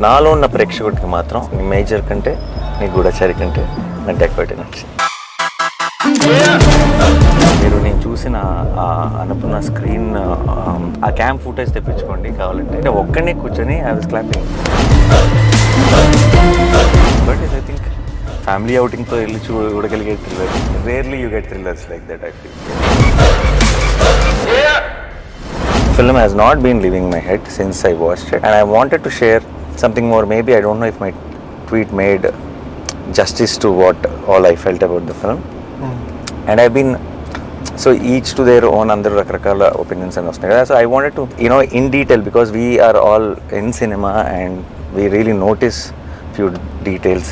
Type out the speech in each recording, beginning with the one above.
నాలో ఉన్న ప్రేక్షకుడికి మాత్రం నీ మేజర్ కంటే నీ గూఢచారి కంటే నా డెకోయిట్ నచ్చింది. మీరు నేను చూసిన అనుకున్న స్క్రీన్ ఆ క్యామ్ ఫుటేజ్ తెప్పించుకోండి కావాలంటే. అంటే ఒక్కనే కూర్చొని I was clapping. But I think family అవుటింగ్తో వెళ్ళి చూడగలిగే thriller, rarely you get thrillers like that. I feel film has not been leaving my head since I watched it, and I wanted to share something more. Maybe I don't know if my tweet made justice to what all I felt about the film. And I've been so each to their own under rakrakala opinions and stuff. So I wanted to, you know, in detail, because we are all in cinema and we really notice few details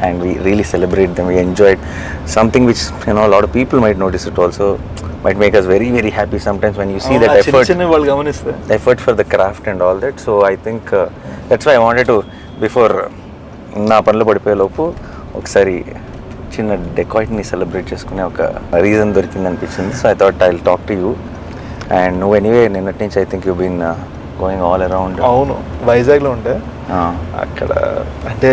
and we really celebrate them. We enjoy it. Something which, you know, a lot of people might notice it also, might make us very, very happy sometimes when you see that effort for the craft and all that. So I think that's why I wanted to, before నా పనులు పడిపోయే లోపు ఒకసారి చిన్న డెకాయిట్ని celebrate చేసుకునే ఒక reason దొరికింది అనిపించింది. So I thought I will talk to you. And నువ్వు ఎనీవే నిన్నటి నుంచి I think you been going all around. అవును, వైజాగ్లో ఉండే. అక్కడ అంటే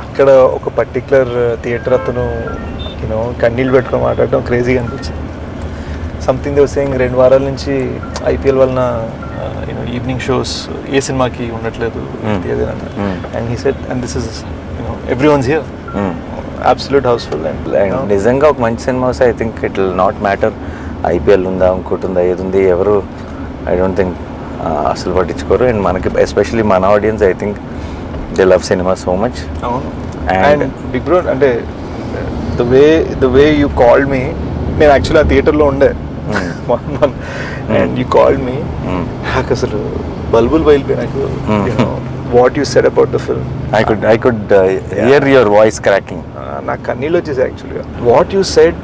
అక్కడ ఒక పర్టికులర్ థియేటర్ అతను యూనో కన్నీళ్ళు పెట్టుకొని మాట్లాడడం క్రేజీగా అనిపించింది. సంథింగ్ దే వాస్ సేయింగ్ 2 వారాల నుంచి ఐపీఎల్ వలన యూనో ఈవినింగ్ షోస్ ఏ సినిమాకి ఉండట్లేదు and he said and this is you know everyone's here absolute housefull. And నిజంగా ఒక మంచి సినిమా వస్తే I think it will not matter IPL ఉందా ఇంకోటి ఉందా ఏది ఉంది ఎవరు ఐ డోంట్ థింక్ అసలు పట్టించుకోరు. అండ్ మనకి ఎస్పెషలీ మన audience I think they love cinema so much. అవును. అండ్ బిగ్ బ్రో అంటే the way you called me, నేను యాక్చువల్లీ ఆ థియేటర్లో ఉండే అండ్ యూ కాల్డ్ మీ, నాకు అసలు బల్బుల్ బయలుపోయి నాకు what you said about the film. I could hear your voice cracking. నాకు కన్నీళ్ళు వచ్చేసి యాక్చువల్గా. What you said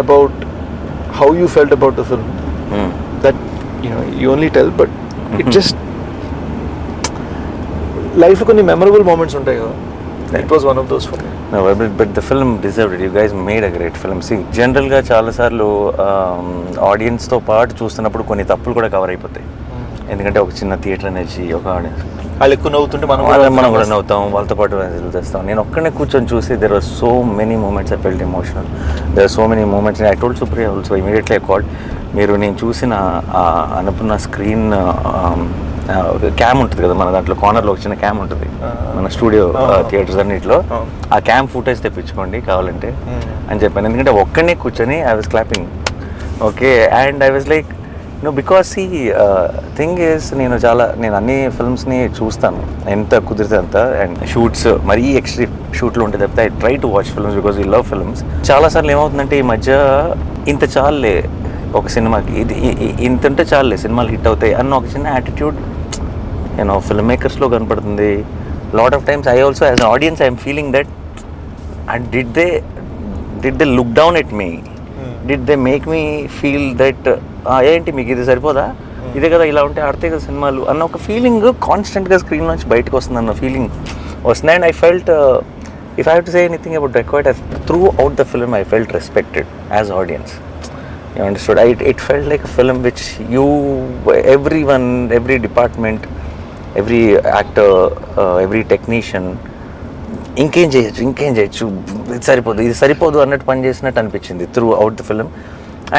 about how you felt about the film, that you only tell, but it just లైఫ్లో కొన్ని memorable moments ఉంటాయి కదా. It was one of those for me. No, but the film deserved it. You guys made a great film. See, generally చాలాసార్లు ఆడియన్స్తో పాటు చూస్తున్నప్పుడు కొన్ని తప్పులు కూడా కవర్ అయిపోతాయి. ఎందుకంటే ఒక చిన్న థియేటర్ అనేది ఒక ఆడియన్స్ వాళ్ళు ఎక్కువ నవ్వుతుంటే మనం కూడా నవ్వుతాం, వాళ్ళతో పాటు చేస్తాం. నేను ఒక్కనే కూర్చొని చూసి there were so many moments I felt emotional. There were so many moments. I told Supriya also immediately I called. మీరు నేను చూసిన అనుకున్న స్క్రీన్ క్యామ్ ఉంటుంది కదా మన దాంట్లో కార్నర్లో ఒక చిన్న క్యామ్ ఉంటుంది మన స్టూడియో థియేటర్స్ అన్నింటిలో, ఆ క్యామ్ ఫుటేజ్ తెప్పించుకోండి కావాలంటే అని చెప్పాను. ఎందుకంటే ఒక్కనే కూర్చొని I was clapping. Okay, and I was like because ఈ థింగ్ ఈస్ నేను అన్ని ఫిల్మ్స్ని చూస్తాను ఎంత కుదిరితే అంత. అండ్ షూట్స్ మరీ ఎక్స్ట్రీమ్ షూట్లు ఉంటే తప్పితే I try to watch films because ఈ లవ్ ఫిల్మ్స్. చాలాసార్లు ఏమవుతుందంటే ఈ మధ్య ఇంత చాలులే ఒక సినిమాకి, ఇది ఇంత ఉంటే చాలులే సినిమాలు హిట్ అవుతాయి అన్న ఒక చిన్న యాటిట్యూడ్ యూనో ఫిల్మ్ మేకర్స్లో కనపడుతుంది. Lot of times I also as an audience I'm feeling that did they look down at me, did they make me feel that ఏంటి మీకు ఇది సరిపోదా, ఇదే కదా ఇలా ఉంటే ఆడితే కదా సినిమాలు అన్న ఒక ఫీలింగ్ కాన్స్టెంట్గా స్క్రీన్ నుంచి బయటకు వస్తుంది అన్న ఫీలింగ్ వస్తుంది. And I felt if I have to say anything about Dacoit, through out the film I felt respected as audience. You understood? It felt like a film which everyone, every department, every actor, every technician ఇంకేం చేయొచ్చు ఇది సరిపోదు అన్నట్టు పని చేసినట్టు అనిపించింది throughout the film.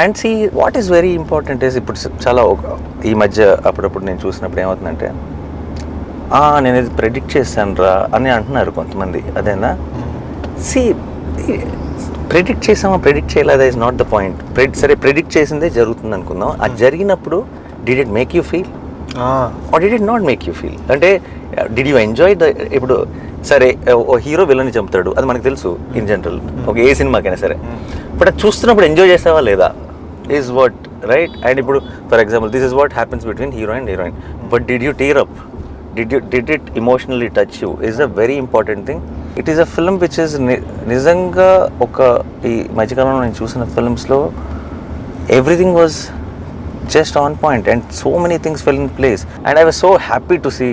And see what is very important is ఇప్పుడు చాలా ఈ మధ్య అప్పుడప్పుడు నేను చూసినప్పుడు ఏమవుతుందంటే నేను ఇది ప్రెడిక్ట్ చేశాను రా అని అంటున్నారు కొంతమంది. అదేనా సి ప్రెడిక్ట్ చేసామా ప్రెడిక్ట్ చేయలేదా ఇస్ నాట్ ద పాయింట్. సరే ప్రెడిక్ట్ చేసిందే జరుగుతుంది అనుకుందాం, అది జరిగినప్పుడు did it make you feel or did it not make you feel? అంటే డిడ్ యూ ఎంజాయ్ ద ఇప్పుడు సరే ఓ హీరో విలన్ని చంపుతాడు అది మనకు తెలుసు ఇన్ జనరల్ ఒక ఏ సినిమాకైనా సరే, బట్ అది చూస్తున్నప్పుడు ఎంజాయ్ చేసావా లేదా ఈజ్ వాట్ రైట్. అండ్ ఇప్పుడు for example this is what happens between hero and heroine, but did you tear up, did it emotionally touch you is a very important thing. It is a film which is నిజంగా ఒక ఈ మధ్యకాలంలో నేను చూసిన ఫిల్మ్స్లో everything was just on point and so many things fell in place and I was so happy to see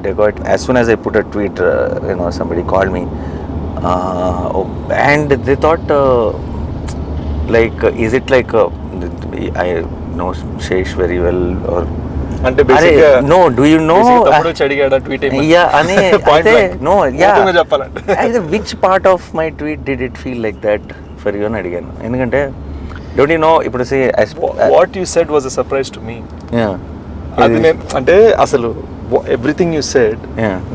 Dacoit. As soon as I put a tweet somebody called me and they thought like is it like I know Sesh very well or అంటే బేసిక్గా no do you know తమ్ముడు వచ్చి అడిగాడా tweet ya అని no ya చెప్పాలంటే which part of my tweet did it feel like that for you అని అడిగాను. ఎందుకంటే డోంట్ యూ నో ఇప్పుడు what you said was a surprise to me. అది నేను అంటే అసలు ఎవ్రీథింగ్ యూ సెడ్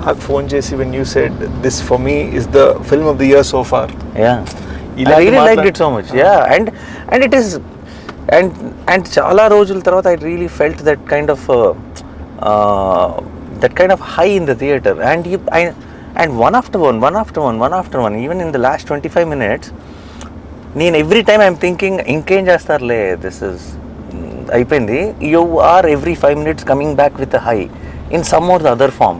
నాకు ఫోన్ చేసి when you said this for me is the film of the year so far. I really liked it so much. Yeah, and it is, and చాలా రోజుల తర్వాత I really felt that kind of high in the theater, and one after one, even in the last 25 minutes, నేను every time I'm thinking ఇంకేం చేస్తారులే, this is అయిపోయింది. You are every 5 minutes coming back with a high in some or the other form.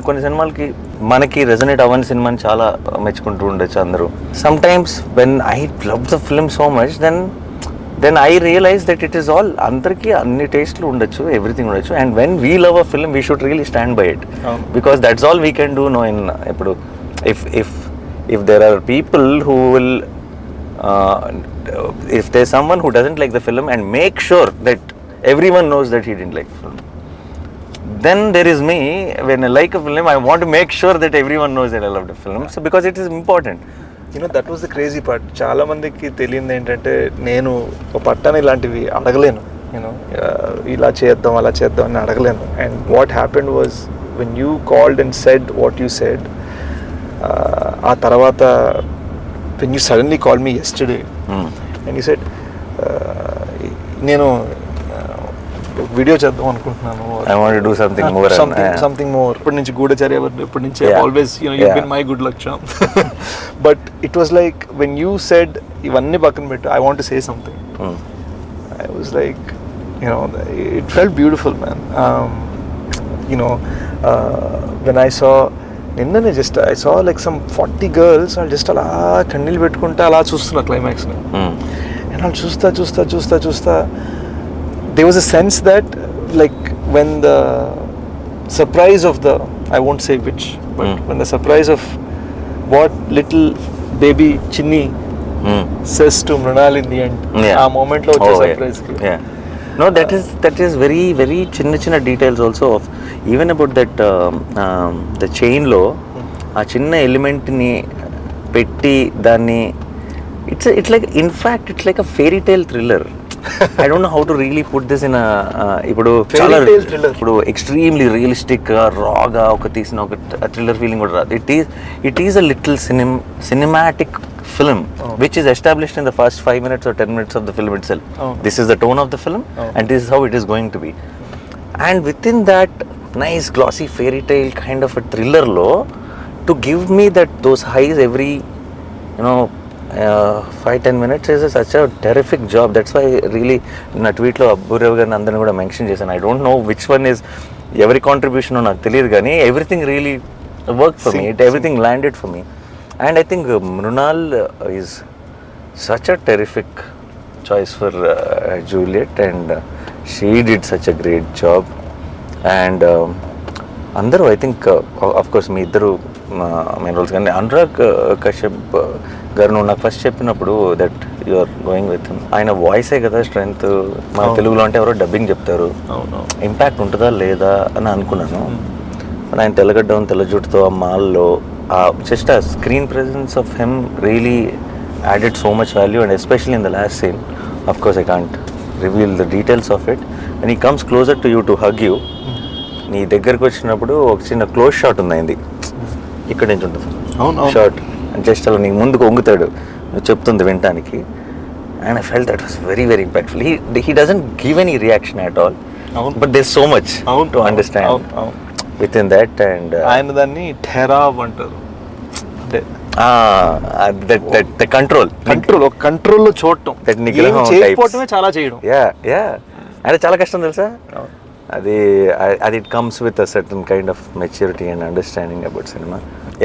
కొన్ని సినిమాలకి మనకి resonate అవ్వని సినిమాని చాలా మెచ్చుకుంటూ ఉండొచ్చు అందరూ. Sometimes when I love the film so much then I realise that it is all, అందరికీ అన్ని టేస్ట్లు ఉండొచ్చు, ఎవ్రీథింగ్ ఉండొచ్చు. And when we love a film we should really stand by it, because that's all we can do no in. ఇప్పుడు if there are people who will if there's someone who doesn't like the film and make sure that everyone knows that he didn't like the film, then there is me. When I like a film, I want to make sure that everyone knows that I love the film, so because it is important. You know, that was the crazy part. చాలా మందికి తెలియదు ఏంటంటే నేను ఒక పట్టాను ఇలాంటివి అడగలేను, you know ఇలా చేద్దాం అలా చేద్దాం అని అడగలేను. And what happened was when you called and said what you said, ఆ తర్వాత when you suddenly called me yesterday and you said నేను వీడియో చేద్దాం అనుకుంటున్నాను, I want to do something more, something more. ఇప్పటి నుంచి గూఢచర్య, ఇప్పటి నుంచి always, you know, you've been my good luck charm. But it was like when you said ఇవన్నీ పక్కన పెట్టు, I want to say something, I was like, you know, it felt beautiful, man. You know, when I saw నిన్ననే just I saw like some 40 girls వాళ్ళు just అలా కన్నీళ్ళు పెట్టుకుంటే అలా చూస్తున్నా క్లైమాక్స్ని. అండ్ వాళ్ళు చూస్తా they was a sense that like when the surprise of the, I won't say which, but when the surprise of what little baby Chinni says to Mrinal in the end, ఆ మూమెంట్లో వచ్చే సర్ప్రైజ్కి. No, that is very very చిన్న details also of even about that the chain లో ఆ చిన్న element ని పెట్టి దాన్ని it's like, in fact it's like a fairy tale thriller. I don't know how to really put this in a ఇప్పుడు చాలా ఇప్పుడు extremely realistic రాగా ఒక తీసిన ఒక థ్రిల్లర్ ఫీలింగ్ కూడా రాదు. it is a little cinematic film which is established in the first 5 minutes or 10 minutes of the film itself. This is the tone of the film and this is how it is going to be, and within that nice glossy fairy tale kind of a thriller lo to give me those highs every, you know, 5-10 minutes is such a terrific job. That's why really na tweet lo Aburav garu andarni kuda mention chesanu. I don't know which one is every contribution నాకు తెలియదు కానీ everything really worked for me. Everything landed for me. And I think Mrunal is such a terrific choice for Juliet, and she did such a great job. And అందరూ I think of course మీ ఇద్దరు main roles, కానీ అనురాగ్ కశ్యప్ గారు నువ్వు నాకు first చెప్పినప్పుడు that you are going with him, ఆయన వాయిసే కదా స్ట్రెంగ్త్. మన తెలుగులో అంటే ఎవరో డబ్బింగ్ చెప్తారు, ఇంపాక్ట్ ఉంటుందా లేదా అని అనుకున్నాను. ఆయన తెల్లగడ్డం తెల్ల జుట్టుతో ఆ మాల్లో just a screen presence of him really added so much value, and especially in the last scene, of course I can't reveal the details of it, when he comes closer to you to hug you, నీ దగ్గరకు వచ్చినప్పుడు ఒక చిన్న close shot ఉంది ఇక్కడ నుంచి ఉంటుంది shot, just అలా నీకు ముందుకు వంగుతాడు నువ్వు చెప్తుంది వినటానికి. And I felt that was very very impactful. he doesn't give any reaction at all, but there's so much to understand within that. And ఆయన దాన్ని ఠెరావ్ అంటారు, అంటే the కంట్రోల్లో చూడటం, చేయకపోవటమే చాలా చేయడం. అంటే చాలా కష్టం తెలుసా అది. It comes with a certain kind of maturity and understanding about cinema.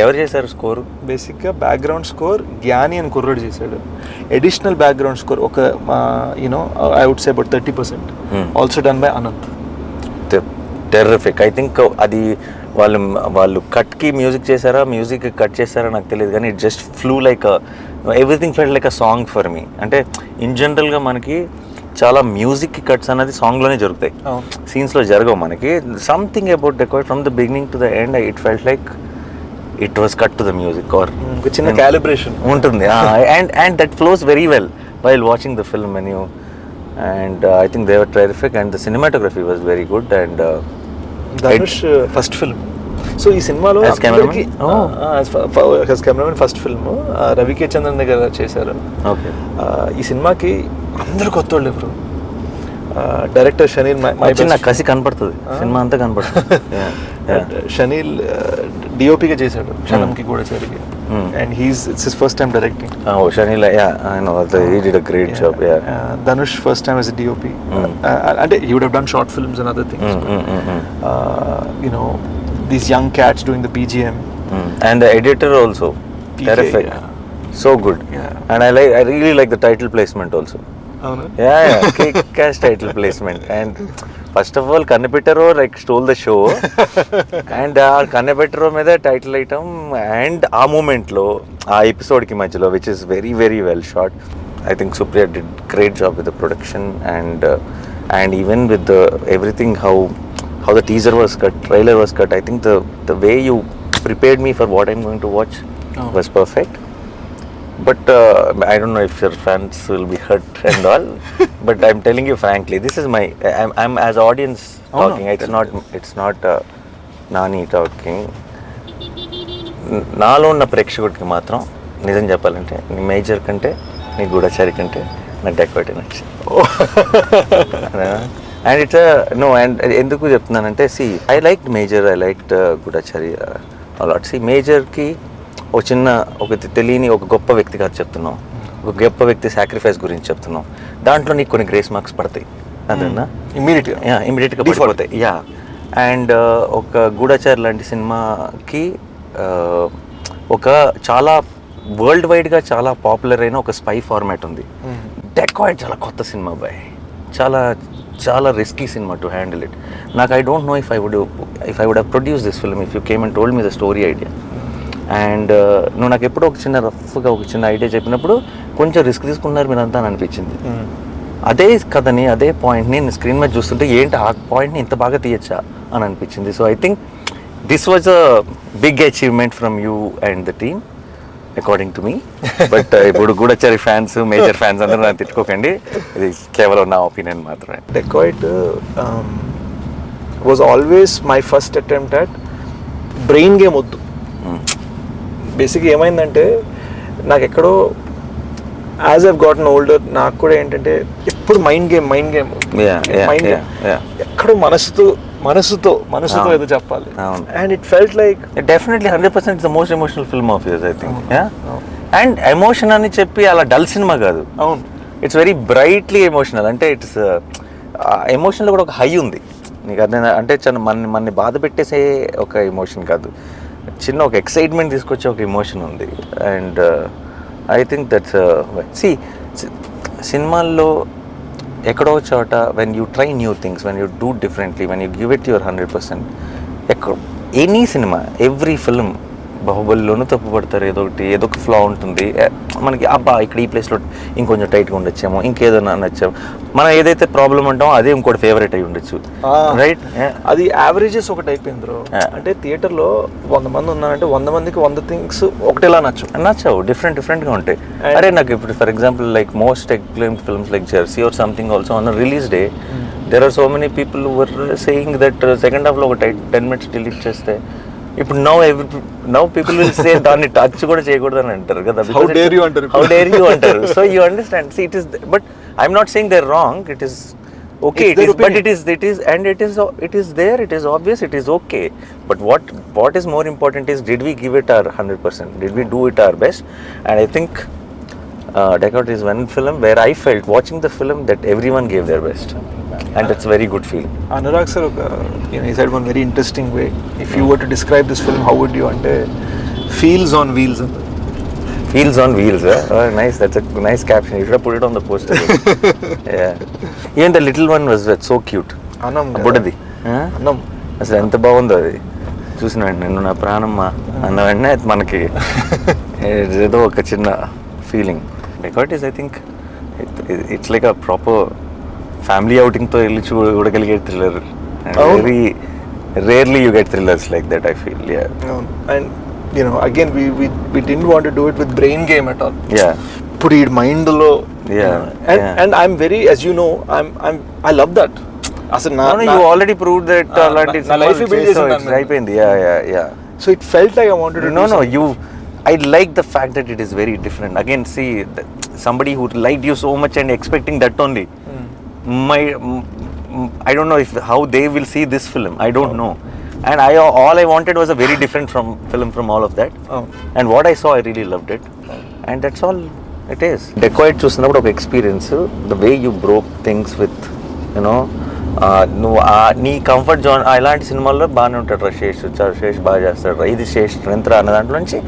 ఎవరు చేశారు స్కోరు? బేసిక్గా బ్యాక్గ్రౌండ్ స్కోర్ జ్ఞాని అని కుర్రాడు చేశాడు. అడిషనల్ బ్యాక్గ్రౌండ్ స్కోర్ ఒక you know I would say about 30% also done by Ananth. Terrific. I think అది వాళ్ళు కట్కి మ్యూజిక్ చేశారా, మ్యూజిక్ కట్ చేశారా నాకు తెలియదు, కానీ it just flew like everything felt like a song for me. అంటే ఇన్ జనరల్గా మనకి చాలా మ్యూజిక్ కట్స్ అనేది సాంగ్లోనే జరుగుతాయి, సీన్స్లో జరగవు మనకి. Something about dacoit from the beginning to the end it felt like it was cut to the music or చిన్న calibration ఉంటుంది. And that flows very well while watching the film menu. And I think they were terrific and the cinematography was very good. And Dhanush first film. So ఈ సినిమాలో cameraman first film రవికే Chandran దగ్గర చేశారు. ఈ సినిమాకి అందరు కొత్త వాళ్ళు ఎవరు? డైరెక్టర్ షనీల్ చిన్న కసి కనపడుతుంది, సినిమా అంతా కనపడుతుంది. షనీల్ డిఓపిగా చేశాడు క్షణంకి కూడా జరిగి. And it's his first time directing. Chenille he did a great job. Dhanush first time as a DOP. And he would have done short films and other things. You know, these young cats doing the BGM. And the editor also terrific. So good. And I really like the title placement also. Kick-ass title placement. And first of all Kannapetaro like stole the show. And Kannapetaro మీద title item and ఆ మూమెంట్లో ఆ ఎపిసోడ్కి మధ్యలో which is very very well shot. I think Supriya did great job with the production and even with the everything how the teaser was cut, trailer was cut. I think the way you prepared me for what I'm going to watch was perfect. But I don't know if your fans will be hurt and all. But I'm telling you frankly, this is I'm as audience talking. It's not Nani talking. నాలో ఉన్న ప్రేక్షకుడికి మాత్రం నిజం చెప్పాలంటే నీ major కంటే నీ గూఢచారి కంటే నాకు డెకాయిట్ నచ్చింది. అండ్ ఇట్స్ నో అండ్ ఎందుకు చెప్తున్నానంటే I like Major, I like Goodachari a lot. మేజర్కి ఒక తెలియని ఒక గొప్ప వ్యక్తి కాదు చెప్తున్నాం, ఒక గొప్ప వ్యక్తి సాక్రిఫైస్ గురించి చెప్తున్నాం. దాంట్లో నీకు కొన్ని గ్రేస్ మార్క్స్ పడతాయి, అదేనా ఇమీడియట్గా పడిపోతాయి. అండ్ ఒక గూఢచారి లాంటి సినిమాకి ఒక చాలా వరల్డ్ వైడ్గా చాలా పాపులర్ అయిన ఒక స్పై ఫార్మాట్ ఉంది. డెకాయిట్ చాలా కొత్త సినిమా బాయ్, చాలా చాలా risky cinema to handle it. నాకు I don't know if I would have produce this film if you came and told me the story idea. And నువ్వు నాకు ఎప్పుడో ఒక చిన్న ఐడియా చెప్పినప్పుడు కొంచెం రిస్క్ తీసుకున్నారు మీరంతా అని అనిపించింది. అదే కథని అదే పాయింట్ని నేను స్క్రీన్ మీద చూస్తుంటే ఏంటి ఆ పాయింట్ని ఇంత బాగా తీయచ్చా అని అనిపించింది. So I think this was a big achievement from you and the team according to me. But ఇప్పుడు గూఢచారి ఫ్యాన్స్, మేజర్ ఫ్యాన్స్ అందరూ నన్ను తిట్టుకోకండి, ఇది కేవలం నా ఒపీనియన్ మాత్రమే. Dacoit was always my first attempt at brain game వద్దు. బేసిక్గా ఏమైందంటే నాకు ఎక్కడో యాజ్ ఐవ్ గాటన్ ఓల్డర్ నాకు కూడా ఏంటంటే ఎప్పుడు మైండ్ గేమ్ ఎక్కడో మనసుతో ఏదో చెప్పాలి. And it felt like definitely 100% the most emotional film of yours I think. And emotion అని చెప్పి అలా డల్ సినిమా కాదు, అవును, ఇట్స్ వెరీ బ్రైట్లీ ఎమోషనల్. అంటే ఇట్స్ ఎమోషన్లో కూడా ఒక హై ఉంది నీకు, అదే అంటే మనని బాధ పెట్టేసే ఒక ఎమోషన్ కాదు, చిన్న ఒక ఎక్సైట్మెంట్ తీసుకొచ్చే ఒక ఎమోషన్ ఉంది. అండ్ ఐ థింక్ దట్స్ సినిమాల్లో ఎక్కడో చోట when you try new things, when you do differently, when you give it your 100%, any cinema every film, బాహుబలిలోనూ తప్పు పడతారు, ఏదో ఒక ఫ్లా ఉంటుంది మనకి. అబ్బా ఇక్కడ ఈ ప్లేస్లో ఇంకొంచెం టైట్గా ఉండొచ్చేమో, ఇంకేదో నచ్చాము, మనం ఏదైతే ప్రాబ్లం అంటామో అదే ఇంకోటి ఫేవరెట్ అయి ఉండొచ్చు, రైట్? అది యావరేజెస్ ఒకటి అయిపోయింది బ్రో. అంటే థియేటర్లో 100 మంది ఉన్నారంటే 100 మందికి 100 థింగ్స్ ఒకటేలా నచ్చవు, డిఫరెంట్గా ఉంటాయి. అరే నాకు ఇప్పుడు for example like most acclaimed films like Jersey or something also on release day there are so many people were saying that second హాఫ్లో ఒక 10 minutes డిలీట్ చేస్తే ఇప్పుడు నౌ పీపుల్ విల్ సే దాన్ని టచ్ కూడా చేయకూడదు అని అంటారు కదా. హౌ డేర్ యూ అంటారు. So you understand, it is, but I'm not saying they are wrong, it is okay, it is, but it is and it is there, it is obvious, it is okay, but what is more important is, did we give it our 100%, did we do it our best? And I think Dacoit is one film where I felt watching the film that everyone gave their best, and that's a very good feeling. Anurag sir, he said one very interesting way, if you were to describe this film, how would you ante feels on wheels? Feels on wheels, oh, nice, that's a nice caption, you should have put it on the poster. Yeah, even the little one was so cute. Anam బుడ్డది Anam అసలు ఎంత బాగుందో అది చూసిన వెంటనే, నేను నా ప్రాణమ్మ అన్న వెంటనే మనకి ఏదో ఒక చిన్న feeling. Dacoit is, I think, it's like a proper family అవుటింగ్తో వెళ్ళి చూడగలిగే thriller. Very rarely you get thrillers like that I feel. And again we didn't want to do it with brain game at all. ఇప్పుడు ఈ మైండ్లో and I'm very, as you know, I love that. అసలు you already proved that అలాంటి life build చేసాను అయిపోయింది. So it felt like I wanted to no you I like the fact that it is very different. Again, see, somebody who liked you so much and expecting that only, I don't know how they will see this film. I don't know. And all I wanted was a very different film from all of that. And what I saw, I really loved it. And that's all it is. Dacoit చూసినప్పుడు ఒక experience, the way you broke things with, నువ్వు నీ comfort zone. ఇలాంటి సినిమాల్లో బాగానే ఉంటాడు రా శేష్ బాగా చేస్తాడు రా, ఇది శేష్ స్ట్రెంత్ రా అన్న దాంట్లో నుంచి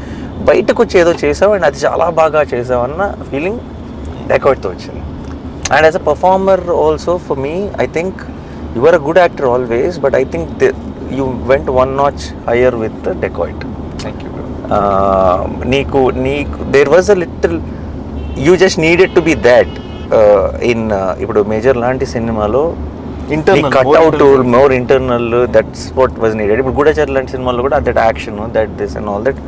బయటకు వచ్చి ఏదో చేసావు అండ్ అది చాలా బాగా చేసావు అన్న ఫీలింగ్ డెకాయిట్తో వచ్చింది. And as a performer also for me, I think you are a good actor always, but I think you went one notch higher with the Dacoit. Thank you. నీకు there was a little, you just needed to be that in ఇప్పుడు major లాంటి సినిమాలో internal cut out more internal, that's what was needed. ఇప్పుడు గూఢచారి లాంటి సినిమాలో కూడా that action, that this and all that.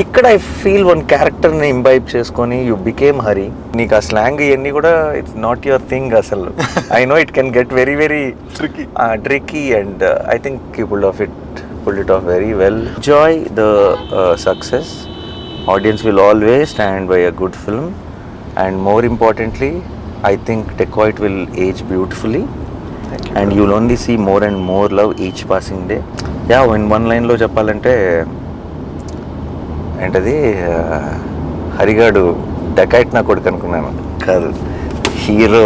ఇక్కడ I feel one క్యారెక్టర్ని imbibe చేసుకొని యూ బికేమ్ హరి. నీకు ఆ స్లాంగ్ ఇవన్నీ కూడా ఇట్స్ నాట్ యువర్ థింగ్ అసలు. I know it can get very very tricky and I think you pulled it off very well. Enjoy the success. Audience will always stand by a good film, and more importantly, I think Dacoit will age beautifully. And you'll only see more and more love each passing day. In one line లో చెప్పాలంటే ఏంటది, హరిగాడు dacoit నా కొడుకు అనుకున్నాను, కాదు hero.